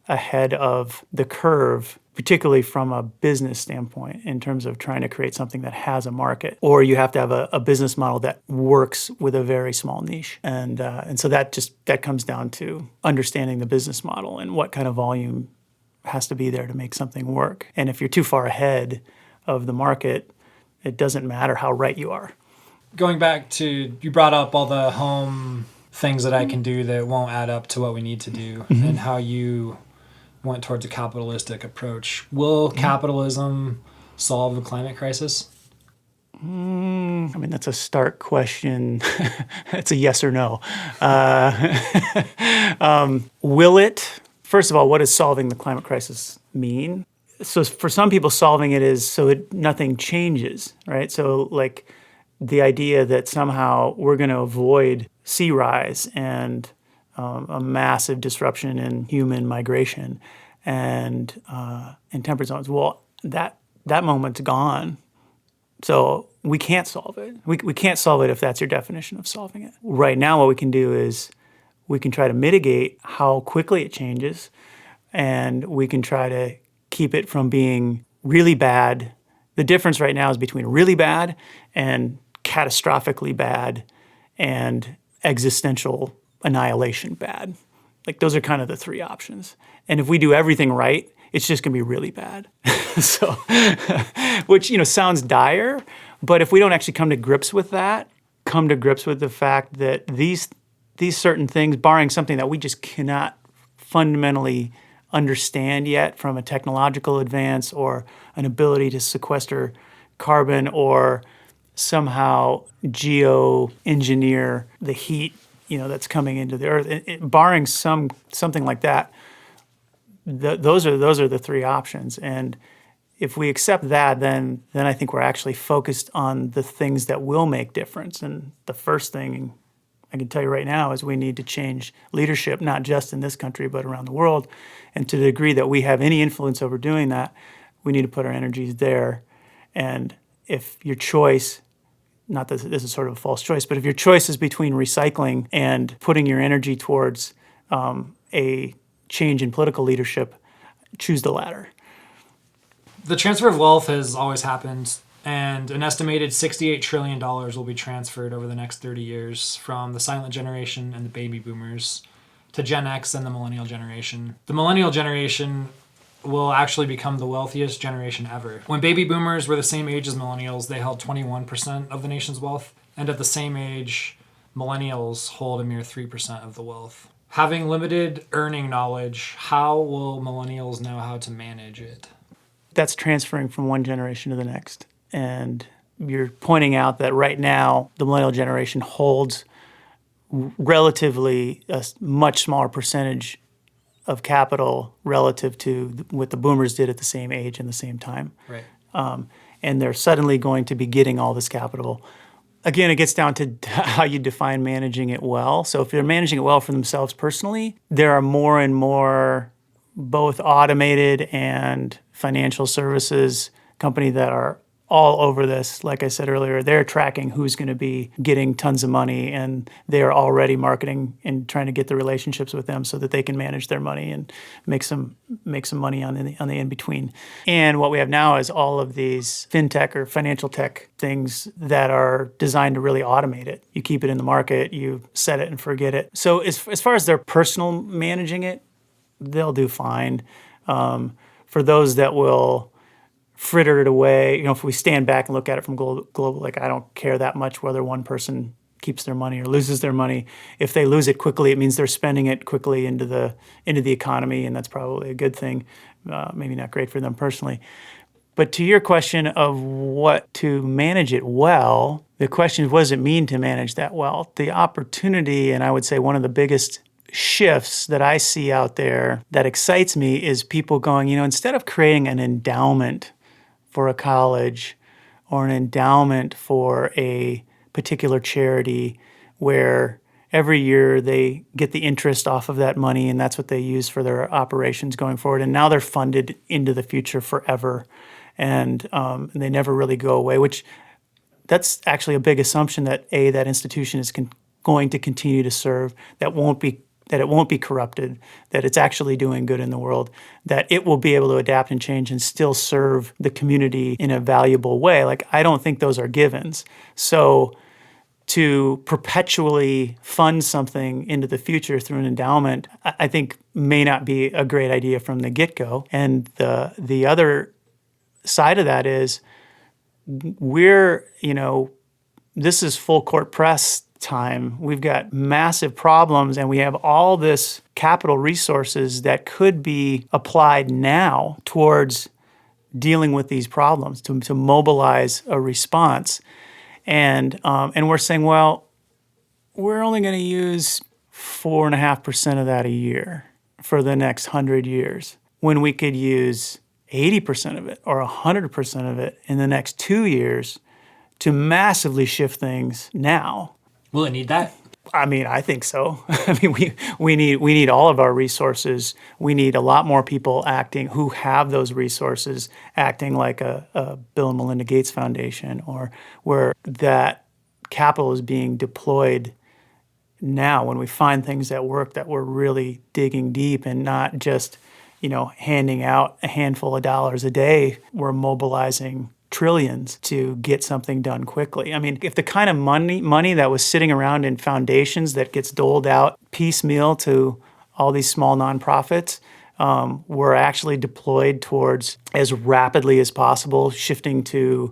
F: ahead of the curve, particularly from a business standpoint, in terms of trying to create something that has a market, or you have to have a business model that works with a very small niche. And so that comes down to understanding the business model and what kind of volume has to be there to make something work. And if you're too far ahead of the market, it doesn't matter how right you are.
D: Going back to, you brought up all the home things that I can do that won't add up to what we need to do, and how you went towards a capitalistic approach. Will capitalism solve the climate crisis?
F: I mean, that's a stark question. It's a yes or no. Will it? First of all, what does solving the climate crisis mean? So for some people, solving it is so nothing changes, right? So like the idea that somehow we're going to avoid sea rise and a massive disruption in human migration and in temperate zones. Well, that moment's gone. So we can't solve it. We can't solve it if that's your definition of solving it. Right now, what we can do is we can try to mitigate how quickly it changes, and we can try to keep it from being really bad. The difference right now is between really bad and catastrophically bad and existential annihilation bad. Like those are kind of the three options. And if we do everything right, it's just going to be really bad. So, which, sounds dire, but if we don't actually come to grips with that, come to grips with the fact that these certain things, barring something that we just cannot fundamentally understand yet from a technological advance or an ability to sequester carbon or somehow geo-engineer the heat, that's coming into the earth, barring something like that, those are the three options. And if we accept that, then I think we're actually focused on the things that will make difference. And the first thing I can tell you right now is we need to change leadership, not just in this country, but around the world. And to the degree that we have any influence over doing that, we need to put our energies there. And if your choice, not that this is sort of a false choice, but if your choice is between recycling and putting your energy towards a change in political leadership, choose the latter.
D: The transfer of wealth has always happened, and an estimated $68 trillion will be transferred over the next 30 years from the silent generation and the baby boomers to Gen X and the millennial generation. The millennial generation will actually become the wealthiest generation ever. When baby boomers were the same age as millennials, they held 21% of the nation's wealth, and at the same age, millennials hold a mere 3% of the wealth. Having limited earning knowledge, how will millennials know how to manage it?
F: That's transferring from one generation to the next. And you're pointing out that right now, the millennial generation holds relatively a much smaller percentage of capital relative to what the boomers did at the same age and the same time.
D: Right.
F: And they're suddenly going to be getting all this capital again, it gets down to how you define managing it well. So if they're managing it well for themselves personally, there are more and more both automated and financial services company that are all over this. Like I said earlier, they're tracking who's going to be getting tons of money, and they are already marketing and trying to get the relationships with them so that they can manage their money and make some money on the in between. And what we have now is all of these fintech or financial tech things that are designed to really automate it. You keep it in the market, you set it and forget it. So as far as their personal managing it, they'll do fine. For those that will fritter it away, if we stand back and look at it from global, like I don't care that much whether one person keeps their money or loses their money. If they lose it quickly, it means they're spending it quickly into the economy, and that's probably a good thing. Maybe not great for them personally. But to your question of what to manage it well, the question is, what does it mean to manage that well? The opportunity, and I would say one of the biggest shifts that I see out there that excites me is people going, instead of creating an endowment for a college or an endowment for a particular charity where every year they get the interest off of that money and that's what they use for their operations going forward. And now they're funded into the future forever, and they never really go away, which that's actually a big assumption that that institution is going to continue to serve, that it won't be corrupted, that it's actually doing good in the world, that it will be able to adapt and change and still serve the community in a valuable way. Like, I don't think those are givens. So to perpetually fund something into the future through an endowment, I think may not be a great idea from the get-go. And the other side of that is this is full court press time. We've got massive problems, and we have all this capital resources that could be applied now towards dealing with these problems, to mobilize a response. And we're saying, well, we're only going to use 4.5% of that a year for the next 100 years, when we could use 80% of it or 100% of it in the next 2 years to massively shift things now.
D: Will it need that?
F: I mean, I think so. I mean, we need all of our resources. We need a lot more people acting who have those resources, acting like a Bill and Melinda Gates Foundation, or where that capital is being deployed now. When we find things that work, that we're really digging deep and not just, handing out a handful of dollars a day. We're mobilizing trillions to get something done quickly. I mean, if the kind of money that was sitting around in foundations that gets doled out piecemeal to all these small nonprofits were actually deployed towards, as rapidly as possible, shifting to,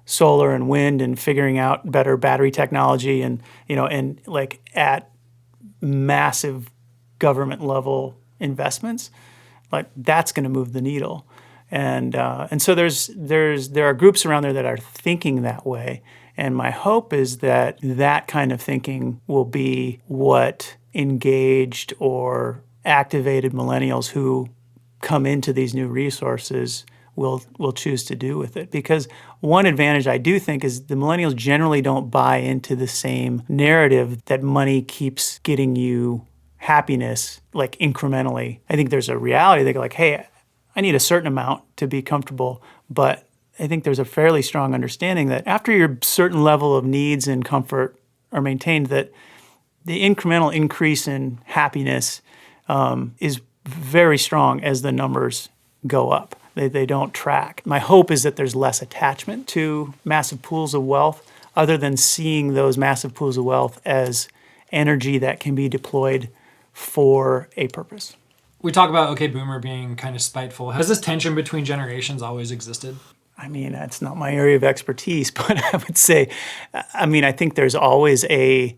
F: solar and wind and figuring out better battery technology and like at massive government level investments, like that's going to move the needle. And so there are groups around there that are thinking that way. And my hope is that that kind of thinking will be what engaged or activated millennials who come into these new resources will choose to do with it. Because one advantage I do think is the millennials generally don't buy into the same narrative that money keeps getting you happiness, like incrementally. I think there's a reality. They go like, hey, I need a certain amount to be comfortable, but I think there's a fairly strong understanding that after your certain level of needs and comfort are maintained, that the incremental increase in happiness is very strong as the numbers go up. They don't track. My hope is that there's less attachment to massive pools of wealth, other than seeing those massive pools of wealth as energy that can be deployed for a purpose.
D: We talk about, boomer being kind of spiteful. Has this tension between generations always existed?
F: I mean, that's not my area of expertise, but I would say, I think there's always a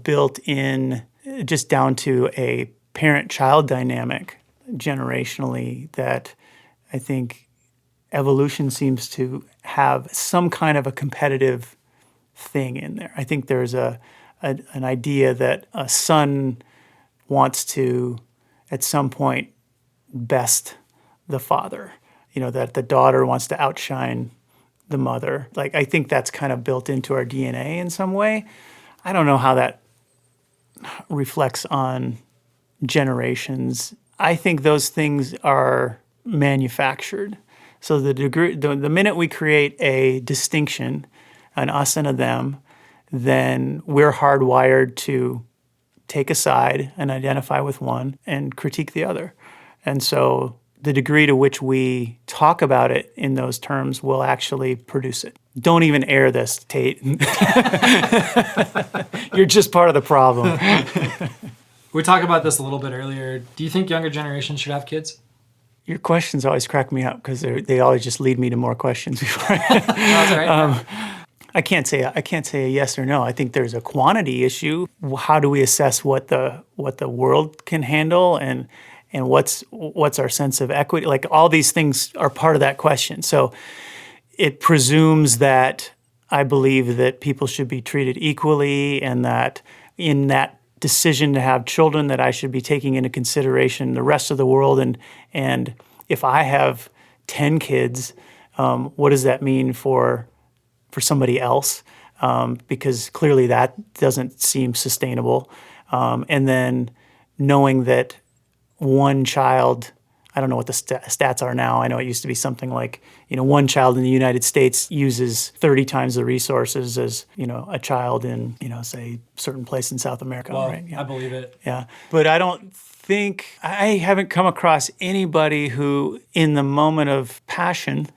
F: built-in, just down to a parent-child dynamic generationally, that I think evolution seems to have some kind of a competitive thing in there. I think there's an idea that a son wants to, at some point, best the father. That the daughter wants to outshine the mother. Like, I think that's kind of built into our DNA in some way. I don't know how that reflects on generations. I think those things are manufactured. So the minute we create a distinction, an us and a them, then we're hardwired to take a side and identify with one and critique the other. And so the degree to which we talk about it in those terms will actually produce it. Don't even air this, Tate. You're just part of the problem.
D: We talked about this a little bit earlier. Do you think younger generations should have kids?
F: Your questions always crack me up because they always just lead me to more questions before
D: That's all right.
F: I can't say a yes or no. I think there's a quantity issue. How do we assess what the world can handle and what's our sense of equity? Like, all these things are part of that question. So it presumes that I believe that people should be treated equally, and that in that decision to have children that I should be taking into consideration the rest of the world. And if I have 10 kids, what does that mean for somebody else? Because clearly that doesn't seem sustainable. And then knowing that one child, I don't know what the stats are now. I know it used to be something like, one child in the United States uses 30 times the resources as, a child in, say, a certain place in South America,
D: Well,
F: right? Yeah.
D: I believe it.
F: Yeah. But I haven't come across anybody who, in the moment of passion,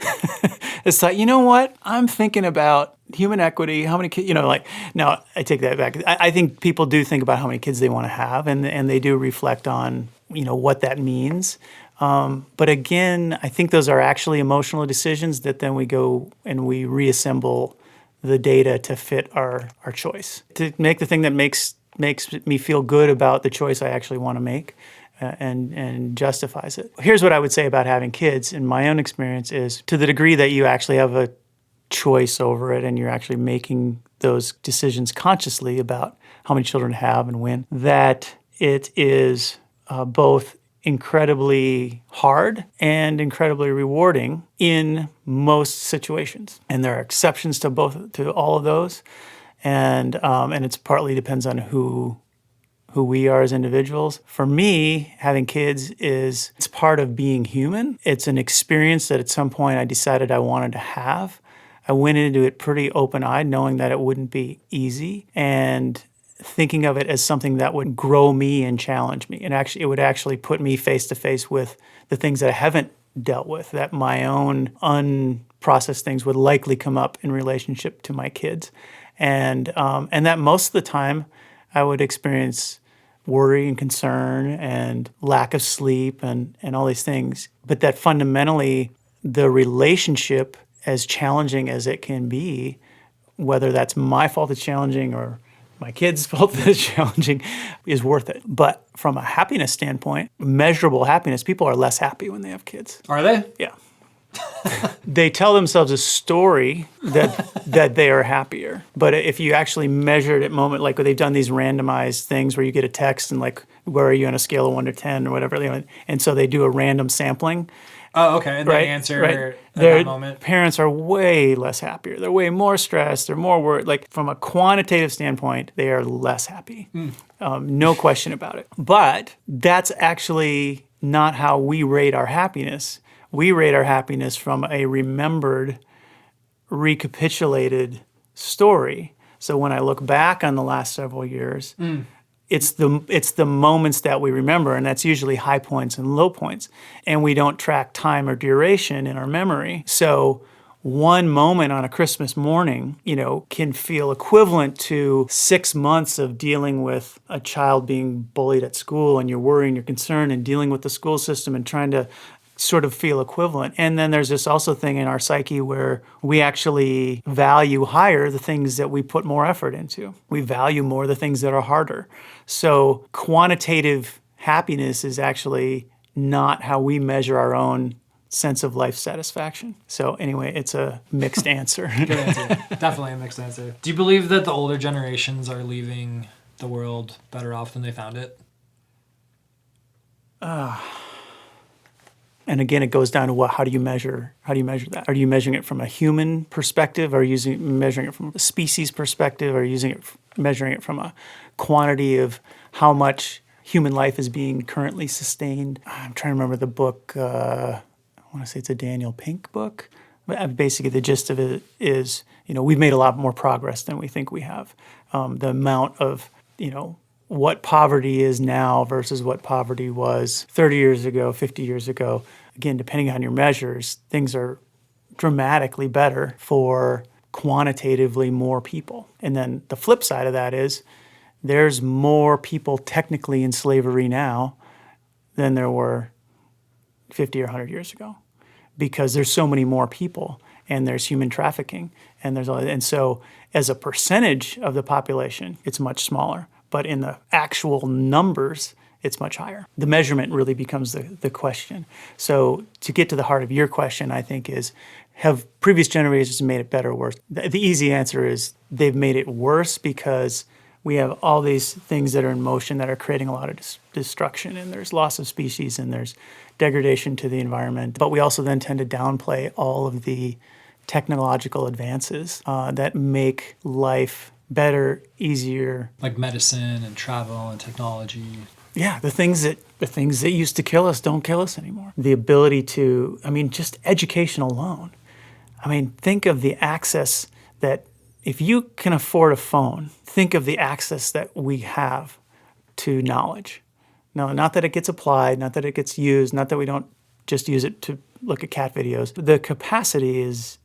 F: it's like, you know what? I'm thinking about human equity, how many kids, no, I take that back. I think people do think about how many kids they want to have, and they do reflect on, what that means. But again, I think those are actually emotional decisions that then we go and we reassemble the data to fit our choice, to make the thing that makes me feel good about the choice I actually want to make, and justifies it. Here's what I would say about having kids in my own experience is, to the degree that you actually have a choice over it and you're actually making those decisions consciously about how many children to have and when, that it is both incredibly hard and incredibly rewarding in most situations. And there are exceptions to all of those. And it's partly depends on who we are as individuals. For me, having kids it's part of being human. It's an experience that at some point I decided I wanted to have. I went into it pretty open-eyed, knowing that it wouldn't be easy, and thinking of it as something that would grow me and challenge me. And it would actually put me face to face with the things that I haven't dealt with, that my own unprocessed things would likely come up in relationship to my kids. And that most of the time I would experience worry and concern and lack of sleep and all these things. But that fundamentally the relationship, as challenging as it can be, whether that's my fault it's challenging or my kid's fault that it's challenging, is worth it. But from a happiness standpoint, measurable happiness, people are less happy when they have kids.
D: Are they?
F: Yeah. They tell themselves a story that they are happier. But if you actually measure it at moment, like they've done these randomized things where you get a text and like, where are you on a scale of 1 to 10 or whatever, and so they do a random sampling.
D: Oh, okay. And
F: Right,
D: they answer
F: right.
D: at
F: Their
D: that moment.
F: parents are way less happier. They're way more stressed. They're more worried. Like, from a quantitative standpoint, they are less happy. No question about it. But that's actually not how we rate our happiness. We rate our happiness from a remembered, recapitulated story. So when I look back on the last several years, it's the moments that we remember, and that's usually high points and low points. And we don't track time or duration in our memory. So one moment on a Christmas morning, can feel equivalent to 6 months of dealing with a child being bullied at school, and you're worrying, you're concerned, and dealing with the school system and trying to sort of feel equivalent. And then there's this also thing in our psyche where we actually value higher the things that we put more effort into. We value more the things that are harder. So quantitative happiness is actually not how we measure our own sense of life satisfaction. So anyway, it's a mixed answer.
D: Good answer. Definitely a mixed answer. Do you believe that the older generations are leaving the world better off than they found it?
F: And again, it goes down to how do you measure that? Are you measuring it from a human perspective? Are you measuring it from a species perspective? Are you measuring it from a quantity of how much human life is being currently sustained? I'm trying to remember the book. I want to say it's a Daniel Pink book. But basically, the gist of it is, we've made a lot more progress than we think we have. The amount of, what poverty is now versus what poverty was 30 years ago, 50 years ago. Again, depending on your measures, things are dramatically better for quantitatively more people. And then the flip side of that is there's more people technically in slavery now than there were 50 or 100 years ago, because there's so many more people and there's human trafficking and so as a percentage of the population, it's much smaller. But in the actual numbers, it's much higher. The measurement really becomes the question. So to get to the heart of your question, I think is, have previous generations made it better or worse? The easy answer is they've made it worse because we have all these things that are in motion that are creating a lot of destruction, and there's loss of species and there's degradation to the environment. But we also then tend to downplay all of the technological advances that make life better, easier.
D: Like medicine and travel and technology.
F: Yeah, the things that used to kill us don't kill us anymore. The ability to, just education alone. Think of the access that, if you can afford a phone, think of the access that we have to knowledge. No, not that it gets applied, not that it gets used, not that we don't just use it to look at cat videos. The capacity is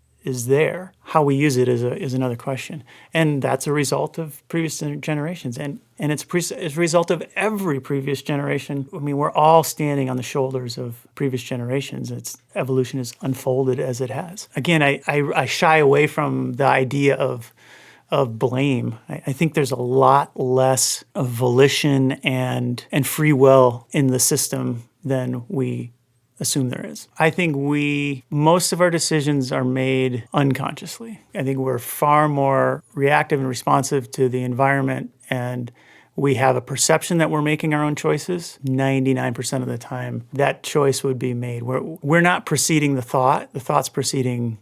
F: there. How we use it is another question. And that's a result of previous generations. And it's a result of every previous generation. We're all standing on the shoulders of previous generations. Evolution has unfolded as it has. Again, I shy away from the idea of blame. I think there's a lot less of volition and free will in the system than we assume there is. I think most of our decisions are made unconsciously. I think we're far more reactive and responsive to the environment, and we have a perception that we're making our own choices. 99% of the time, that choice would be made. We're not preceding the thought's preceding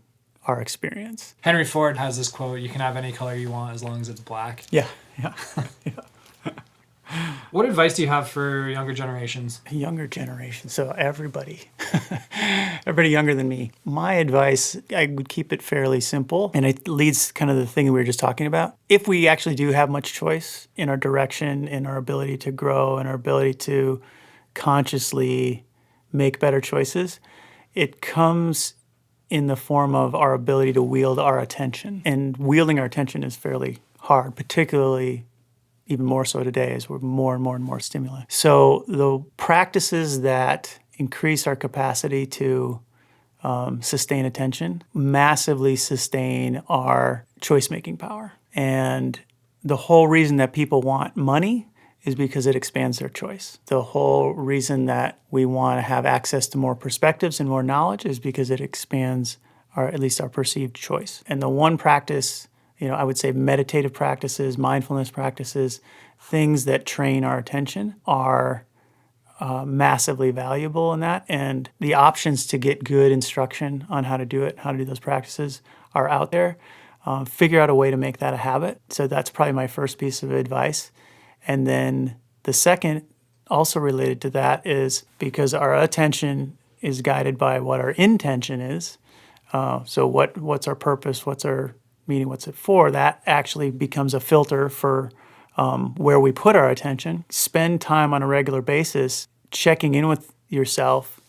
F: our experience.
D: Henry Ford has this quote, "You can have any color you want as long as it's black."
F: Yeah.
D: What advice do you have for younger generations?
F: Younger generation, so everybody younger than me. My advice, I would keep it fairly simple, and it leads kind of the thing that we were just talking about. If we actually do have much choice in our direction, in our ability to grow, and our ability to consciously make better choices, it comes in the form of our ability to wield our attention. And wielding our attention is fairly hard, particularly even more so today as we're more and more stimuli. So the practices that increase our capacity to sustain attention massively sustain our choice-making power. And the whole reason that people want money is because it expands their choice. The whole reason that we want to have access to more perspectives and more knowledge is because it expands at least our perceived choice. And the one practice, I would say meditative practices, mindfulness practices, things that train our attention are massively valuable in that. And the options to get good instruction on how to do it, how to do those practices are out there. Figure out a way to make that a habit. So that's probably my first piece of advice. And then the second, also related to that, is because our attention is guided by what our intention is. So what's our purpose? What's our meaning? What's it for? That actually becomes a filter for where we put our attention. Spend time on a regular basis checking in with yourself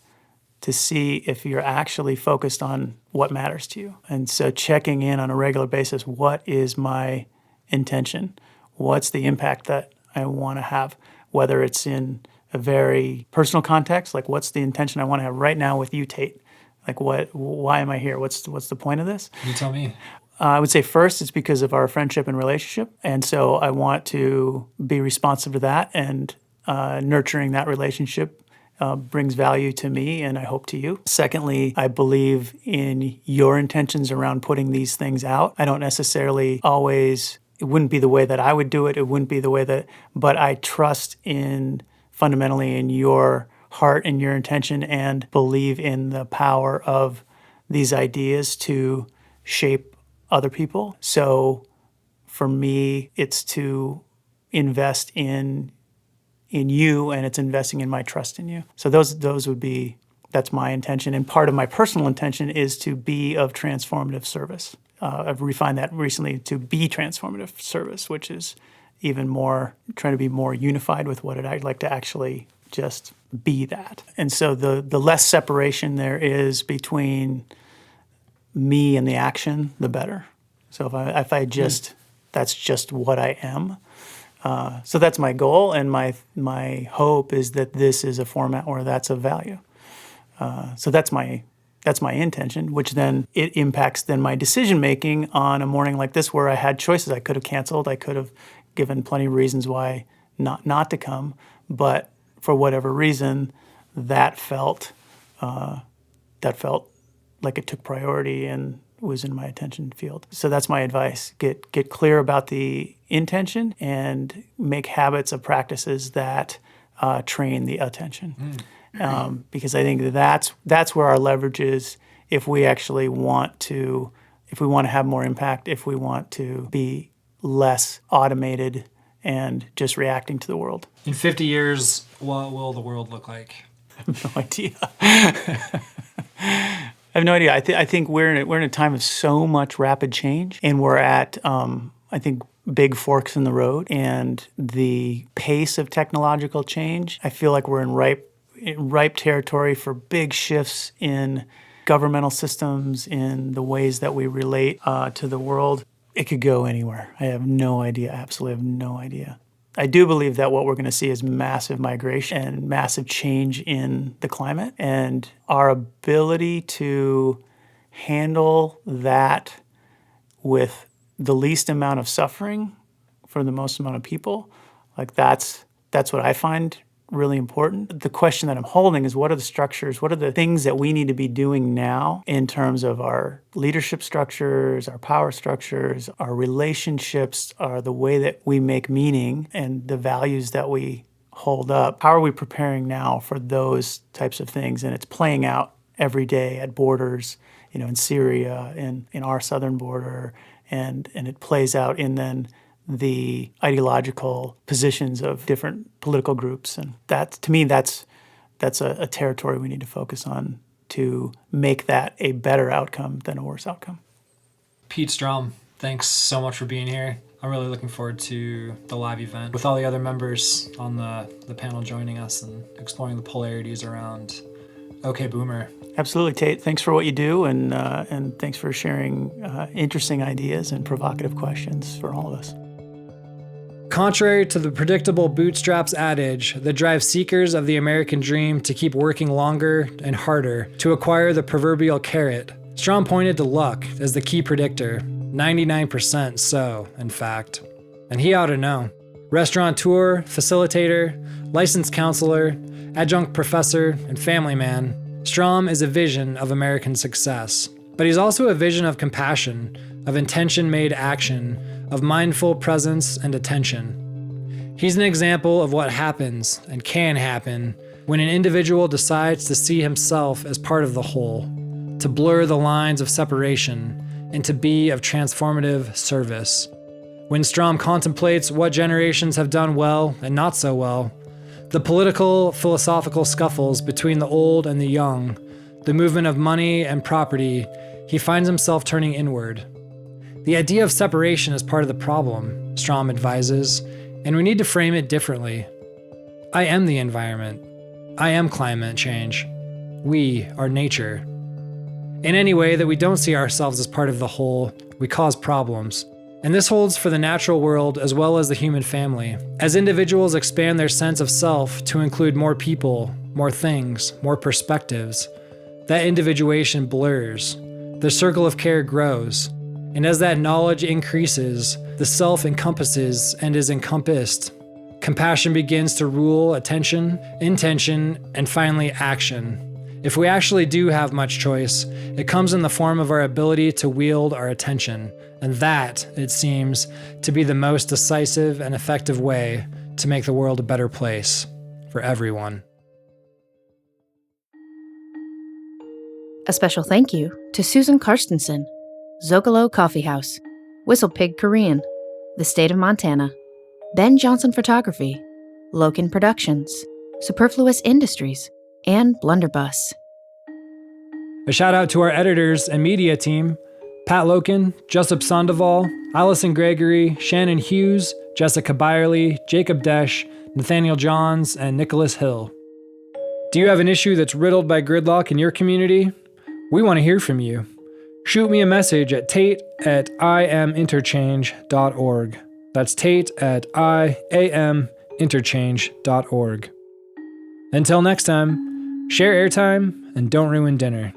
F: to see if you're actually focused on what matters to you. And so checking in on a regular basis, what is my intention? What's the impact that I want to have? Whether it's in a very personal context, like what's the intention I want to have right now with you, Tate? Like why am I here? What's the point of this?
D: You tell me.
F: I would say first it's because of our friendship and relationship. And so I want to be responsive to that, and nurturing that relationship brings value to me and I hope to you. Secondly, I believe in your intentions around putting these things out. I don't necessarily always, it wouldn't be the way that I would do it. It wouldn't be the way that, but I trust fundamentally in your heart and your intention and believe in the power of these ideas to shape other people. So for me, it's to invest in you, and it's investing in my trust in you. So those would be, that's my intention. And part of my personal intention is to be of transformative service. I've refined that recently to be transformative service, which is even more trying to be more unified with what I'd like to actually just be that. And so the less separation there is between me and the action, the better. So if I just, that's just what I am. So that's my goal, and my hope is that this is a format where that's of value. So that's my intention, which then it impacts then my decision making on a morning like this where I had choices. I could have canceled. I could have given plenty of reasons why not to come, but for whatever reason, that felt like it took priority and was in my attention field. So that's my advice. Get clear about the intention and make habits of practices that train the attention. Because I think that's where our leverage is if we actually want to have more impact, if we want to be less automated and just reacting to the world.
D: In 50 years, what will the world look like?
F: I have no idea. I have no idea. I think we're in a time of so much rapid change, and we're at I think big forks in the road. And the pace of technological change, I feel like we're in ripe territory for big shifts in governmental systems, in the ways that we relate to the world. It could go anywhere. I have no idea. Absolutely have no idea. I do believe that what we're going to see is massive migration and massive change in the climate, and our ability to handle that with the least amount of suffering for the most amount of people, like that's what I find really important. The question that I'm holding is, what are the structures, what are the things that we need to be doing now in terms of our leadership structures, our power structures, our relationships, are the way that we make meaning and the values that we hold up. How are we preparing now for those types of things? And it's playing out every day at borders, in Syria, in our southern border, and it plays out in then the ideological positions of different political groups. And that, to me, that's a territory we need to focus on to make that a better outcome than a worse outcome.
D: Pete Strom, thanks so much for being here. I'm really looking forward to the live event with all the other members on the panel joining us and exploring the polarities around OK Boomer.
F: Absolutely, Tate. Thanks for what you do, and thanks for sharing interesting ideas and provocative questions for all of us.
D: Contrary to the predictable bootstraps adage that drives seekers of the American dream to keep working longer and harder to acquire the proverbial carrot, Strom pointed to luck as the key predictor, 99% so, in fact. And he ought to know. Restaurateur, facilitator, licensed counselor, adjunct professor, and family man, Strom is a vision of American success. But he's also a vision of compassion, of intention-made action, of mindful presence and attention. He's an example of what happens and can happen when an individual decides to see himself as part of the whole, to blur the lines of separation, and to be of transformative service. When Strom contemplates what generations have done well and not so well, the political, philosophical scuffles between the old and the young, the movement of money and property, he finds himself turning inward. The idea of separation is part of the problem, Strom advises, and we need to frame it differently. I am the environment. I am climate change. We are nature. In any way that we don't see ourselves as part of the whole, we cause problems. And this holds for the natural world as well as the human family. As individuals expand their sense of self to include more people, more things, more perspectives, that individuation blurs. The circle of care grows. And as that knowledge increases, the self encompasses and is encompassed. Compassion begins to rule attention, intention, and finally action. If we actually do have much choice, it comes in the form of our ability to wield our attention. And that, it seems, to be the most decisive and effective way to make the world a better place for everyone.
A: A special thank you to Susan Karstensen, Zocalo Coffee House, Whistle Pig Korean, the State of Montana, Ben Johnson Photography, Loken Productions, Superfluous Industries, and Blunderbuss.
D: A shout out to our editors and media team, Pat Loken, Joseph Sandoval, Allison Gregory, Shannon Hughes, Jessica Byerly, Jacob Desch, Nathaniel Johns, and Nicholas Hill. Do you have an issue that's riddled by gridlock in your community? We want to hear from you. Shoot me a message at tate@iaminterchange.org. That's tate@iaminterchange.org. Until next time, share airtime and don't ruin dinner.